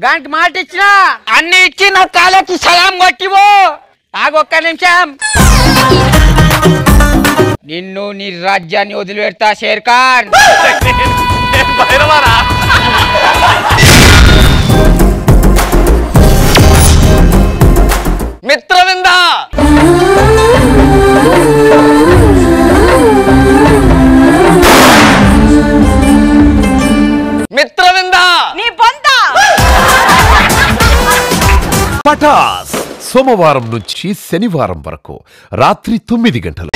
గాంటి మాట ఇచ్చినా అన్ని ఇచ్చి నా కాళ్ళకి సలాం కొట్టివో. ఆగొక్క నిమిషం, నిన్ను నీ రాజ్యాన్ని వదిలిపెడతా షేర్ ఖాన్. మిత్రవింద మిత్రవింద నీ బొంద. పటాస్ సోమవారం నుంచి శనివారం వరకు రాత్రి 9 గంటలు.